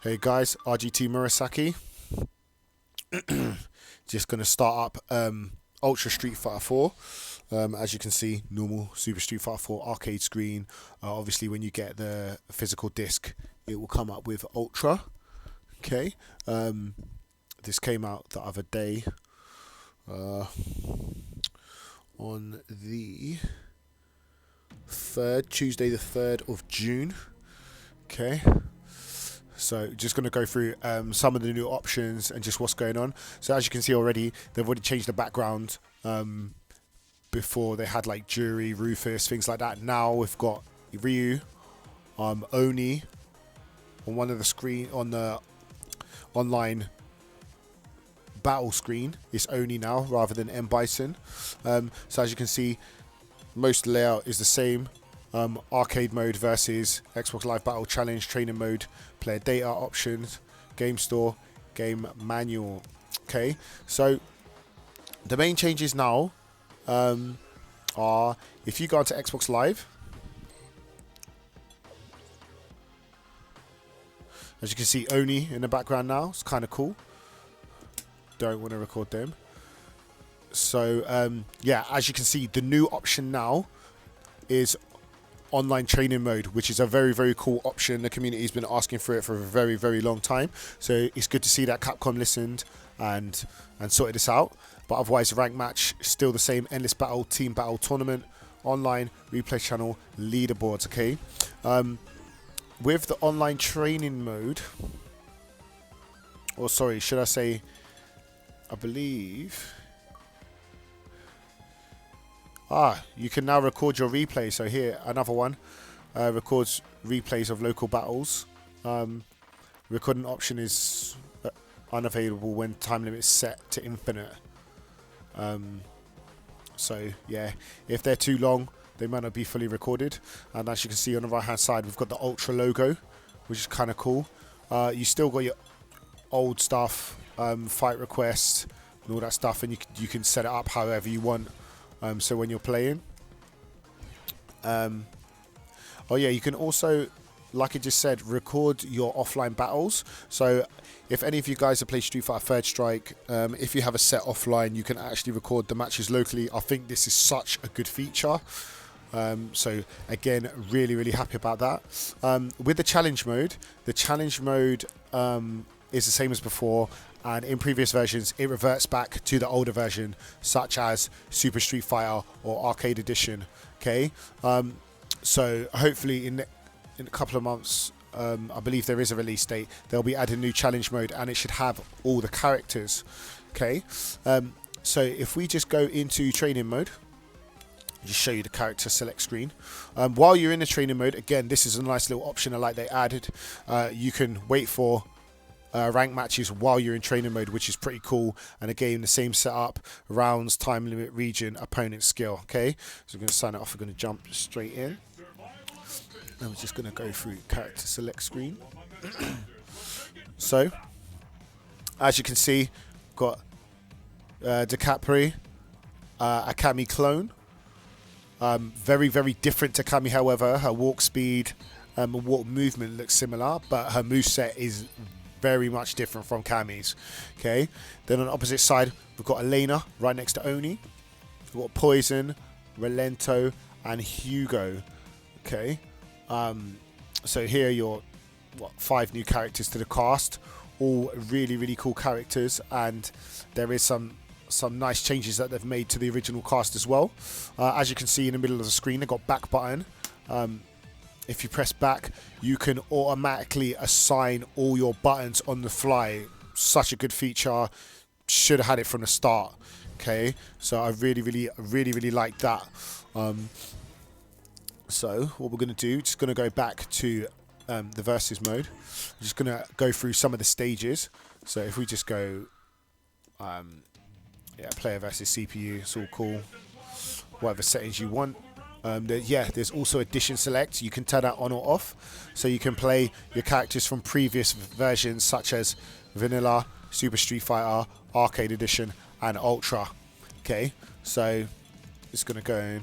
Hey guys, RGT Murasaki. Just going to start up Ultra Street Fighter 4. As you can see, normal Super Street Fighter 4 arcade screen. Obviously, when you get the physical disc, it will come up with Ultra. Okay. This came out the other day on the 3rd, Tuesday the 3rd of June. Okay. So just going to go through some of the new options and just what's going on. So as you can see already, they've already changed the background. Before they had like Jury, Rufus, things like that. Now we've got Ryu, Oni on one of the screen on the online battle screen. It's Oni now rather than M Bison. So as you can see, most layout is the same. Arcade mode versus Xbox Live Battle Challenge, training mode, player data options, game store, game manual. Okay, so the main changes now are if you go onto Xbox Live, as you can see Oni in the background now. It's kind of cool. Don't want to record them. So yeah, as you can see, the new option now is online training mode, which is a very, very cool option. The community's been asking for it for a very, very long time, so it's good to see that Capcom listened and sorted this out. But otherwise, rank match still the same: endless battle, team battle, tournament, online, replay channel, leaderboards. Okay, with the online training mode, or sorry, should I say, I believe you can now record your replay. So here, another one, records replays of local battles. Recording option is unavailable when time limit is set to infinite. So yeah, if they're too long, they might not be fully recorded. And as you can see on the right hand side, we've got the Ultra logo, which is kind of cool. You still got your old stuff, fight request and all that stuff, and you can set it up however you want. So when you're playing, oh yeah, you can also, like I just said, record your offline battles. So if any of you guys have played Street Fighter Third Strike, if you have a set offline, you can actually record the matches locally. I think this is such a good feature. So again, really, really happy about that. With the challenge mode is the same as before. And in previous versions, it reverts back to the older version, such as Super Street Fighter or Arcade Edition. Okay, so hopefully in a couple of months, I believe there is a release date, they'll be adding new challenge mode, and it should have all the characters. Okay, so if we just go into training mode, just show you the character select screen. While you're in the training mode, again, this is a nice little option I like they added. You can wait for rank matches while you're in training mode, which is pretty cool. And again, the same setup: rounds, time limit, region, opponent, skill. Okay, so we're going to sign it off. We're going to jump straight in, and we're just going to go through character select screen. So as you can see, got DeCapri, a Kami clone. Very, very different to Kami, however. Her walk speed and walk movement looks similar, but her moveset is very much different from Kami's. Okay, then on the opposite side, we've got Elena right next to Oni. We've got Poison, Relento, and Hugo. Okay, so here are your 5 new characters to the cast, all really, really cool characters, and there is some nice changes that they've made to the original cast as well. As you can see in the middle of the screen, they've got back button. If you press back, you can automatically assign all your buttons on the fly. Such a good feature. Should have had it from the start. Okay, so I really, really, really, really like that. So what we're going to do, just going to go back to the versus mode. I'm just going to go through some of the stages. So if we just go, yeah, player versus CPU, it's all cool. Whatever settings you want. There's also edition select. You can turn that on or off, so you can play your characters from previous versions such as Vanilla, Super Street Fighter, Arcade Edition, and Ultra. Okay, so it's going to go in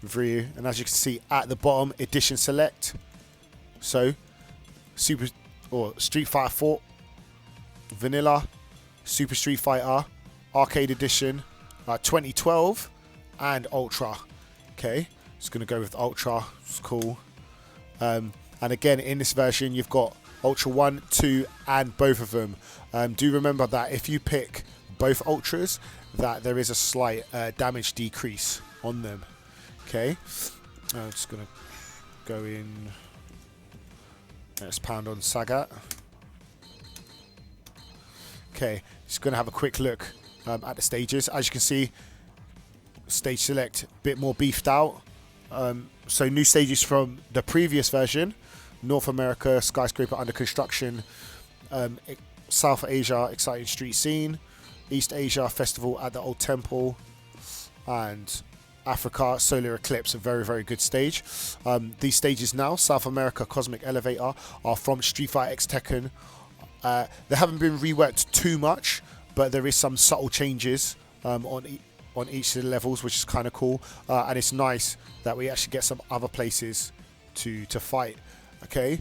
with Ryu, and as you can see at the bottom, edition select. So Super or Street Fighter 4, Vanilla, Super Street Fighter, Arcade Edition, 2012, and Ultra. Okay, just gonna go with Ultra. It's cool. And again, in this version, you've got Ultra 1, 2, and both of them. Do remember that if you pick both Ultras, that there is a slight damage decrease on them. Okay, I'm just gonna go in. Let's pound on Sagat. Okay, just gonna have a quick look at the stages. As you can see, stage select a bit more beefed out. So new stages from the previous version: North America, skyscraper under construction; South Asia, exciting street scene; East Asia, festival at the old temple; and Africa, solar eclipse, a very, very good stage. These stages now, South America, cosmic elevator, are from Street Fighter X Tekken. They haven't been reworked too much, but there is some subtle changes on each of the levels, which is kind of cool. And it's nice that we actually get some other places to fight. Okay.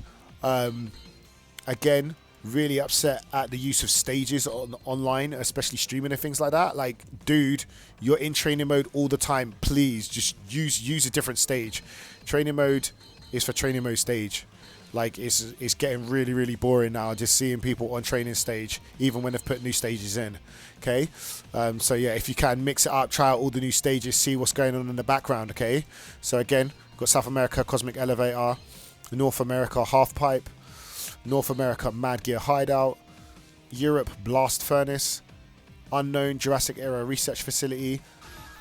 Again, really upset at the use of stages online, especially streaming and things like that. Like, dude, you're in training mode all the time. Please just use a different stage. Training mode is for training mode stage. Like, it's getting really, really boring now just seeing people on training stage, even when they've put new stages in. Okay, so yeah, if you can mix it up, try out all the new stages, see what's going on in the background. Okay, so again, we've got South America, cosmic elevator; North America, half pipe; North America, Mad Gear Hideout; Europe, Blast Furnace; Unknown, Jurassic Era Research Facility;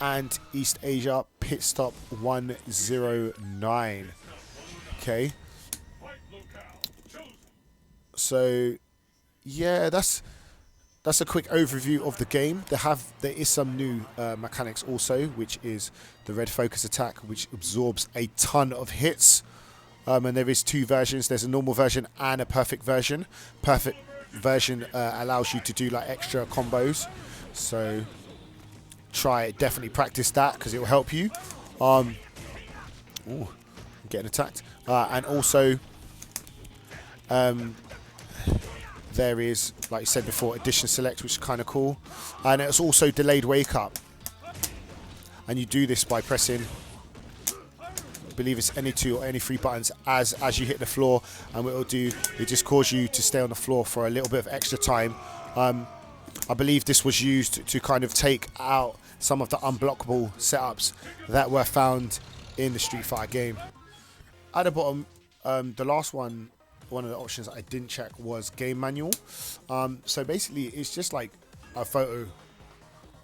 and East Asia, Pit Stop 109. Okay. So, yeah, that's a quick overview of the game. There is some new mechanics also, which is the red focus attack, which absorbs a ton of hits. And there is two versions. There's a normal version and a perfect version. Perfect version allows you to do like extra combos. So try it. Definitely practice that because it will help you. Ooh, I'm getting attacked. And also, there is, like I said before, Edition Select, which is kind of cool. And it's also Delayed Wake Up. And you do this by pressing, I believe it's any 2 or any 3 buttons as you hit the floor. And what it'll do, it just cause you to stay on the floor for a little bit of extra time. I believe this was used to kind of take out some of the unblockable setups that were found in the Street Fighter game. At the bottom, the last one of the options I didn't check was game manual. So basically it's just like a photo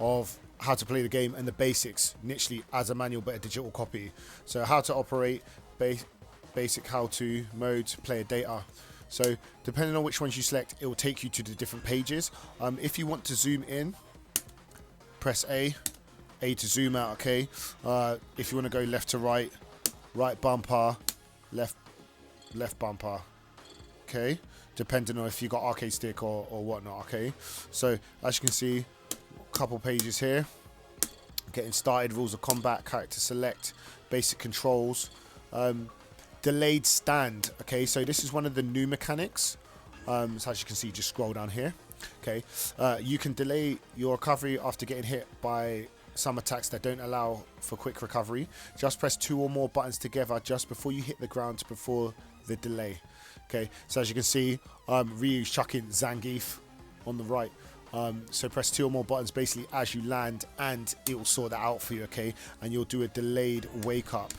of how to play the game and the basics, literally as a manual but a digital copy. So how to operate, basic how to modes, player data. So depending on which ones you select, it will take you to the different pages. If you want to zoom in, press A to zoom out. Okay. If you want to go left to right bumper, left bumper. Okay, depending on if you got arcade stick or whatnot. Okay, so as you can see, a couple pages here. Getting started, rules of combat, character select, basic controls, delayed stand. Okay, so this is one of the new mechanics. So as you can see, just scroll down here. Okay, you can delay your recovery after getting hit by some attacks that don't allow for quick recovery. Just press 2 or more buttons together just before you hit the ground before the delay. Okay, so as you can see, Ryu's chucking Zangief on the right. So press 2 or more buttons basically as you land, and it will sort that out for you. Okay, and you'll do a delayed wake up.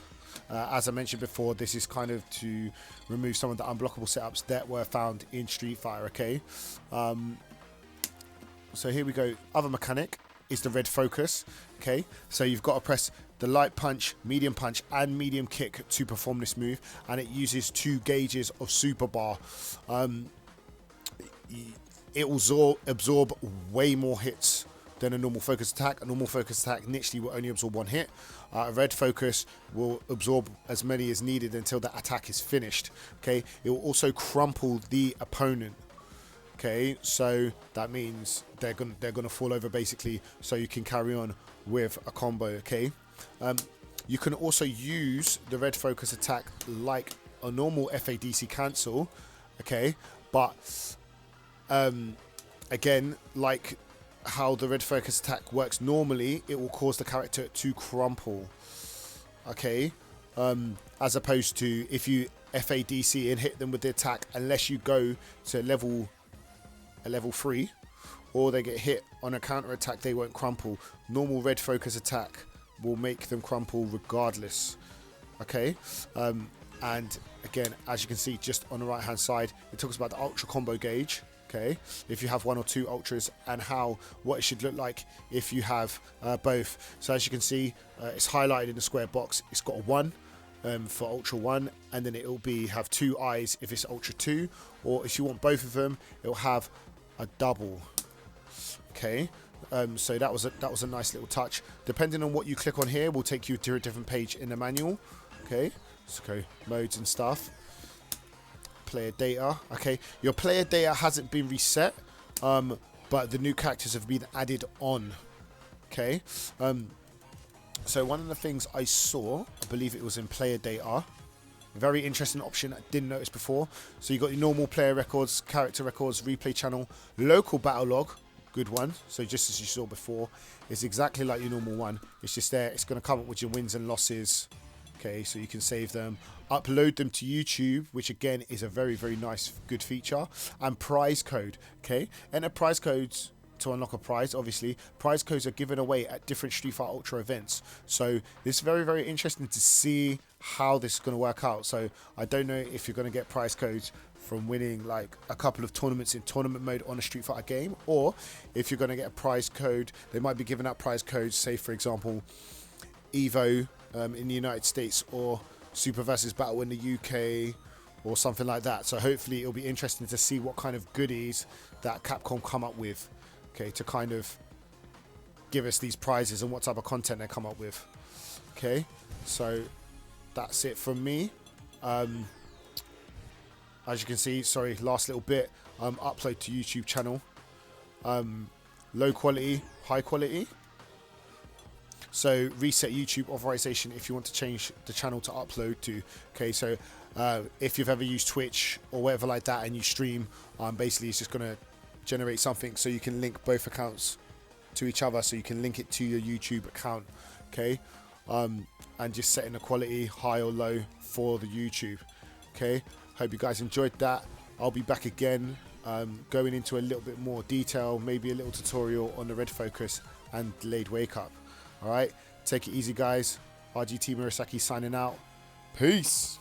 As I mentioned before, this is kind of to remove some of the unblockable setups that were found in Street Fighter. Okay, so here we go. Other mechanic is the red focus. Okay, so you've got to press the light punch, medium punch, and medium kick to perform this move, and it uses 2 gauges of super bar. It will absorb way more hits than a normal focus attack. A normal focus attack literally will only absorb 1 hit. A red focus will absorb as many as needed until the attack is finished. Okay, it will also crumple the opponent. Okay, so that means they're gonna fall over basically, so you can carry on with a combo. Okay, you can also use the red focus attack like a normal FADC cancel. Okay, But again, like how the red focus attack works normally, it will cause the character to crumple. Okay, as opposed to if you FADC and hit them with the attack, unless you go to a level 3 or they get hit on a counter attack, they won't crumple. Normal red focus attack will make them crumple regardless. Okay, and again, as you can see just on the right hand side, it talks about the ultra combo gauge. Okay, if you have 1 or 2 ultras, and what it should look like if you have both. So as you can see, it's highlighted in the square box. It's got a 1 for ultra 1, and then it'll have 2 eyes if it's ultra 2, or if you want both of them, it'll have a double. Okay, so that was a nice little touch. Depending on what you click on here, will take you to a different page in the manual. Okay, so go modes and stuff. Player data. Okay, your player data hasn't been reset, but the new characters have been added on. Okay, so one of the things I saw, I believe it was in player data, very interesting option I didn't notice before. So you got your normal player records, character records, replay channel, local battle log, good one. So just as you saw before, it's exactly like your normal one. It's just there. It's going to come up with your wins and losses. Okay, so you can save them, upload them to YouTube, which again is a very, very nice, good feature. And prize code. Okay, enter prize codes to unlock a prize. Obviously, prize codes are given away at different Street Fighter Ultra events. So this is very, very interesting to see how this is going to work out. So I don't know if you're going to get prize codes from winning like a couple of tournaments in tournament mode on a Street Fighter game, or if you're going to get a prize code, they might be giving out prize codes, say for example Evo in the United States, or Super versus Battle in the UK, or something like that. So hopefully it'll be interesting to see what kind of goodies that Capcom come up with, okay, to kind of give us these prizes and what type of content they come up with. Okay, so that's it from me. As you can see, sorry, last little bit, upload to YouTube channel, low quality, high quality. So reset YouTube authorization if you want to change the channel to upload to. Okay, so if you've ever used Twitch or whatever like that and you stream, basically it's just going to generate something so you can link both accounts to each other, so you can link it to your YouTube account. Okay, and just setting the quality high or low for the YouTube. Okay, hope you guys enjoyed that. I'll be back again, going into a little bit more detail, maybe a little tutorial on the red focus and delayed wake up. Alright, take it easy guys. RGT Murasaki signing out. Peace.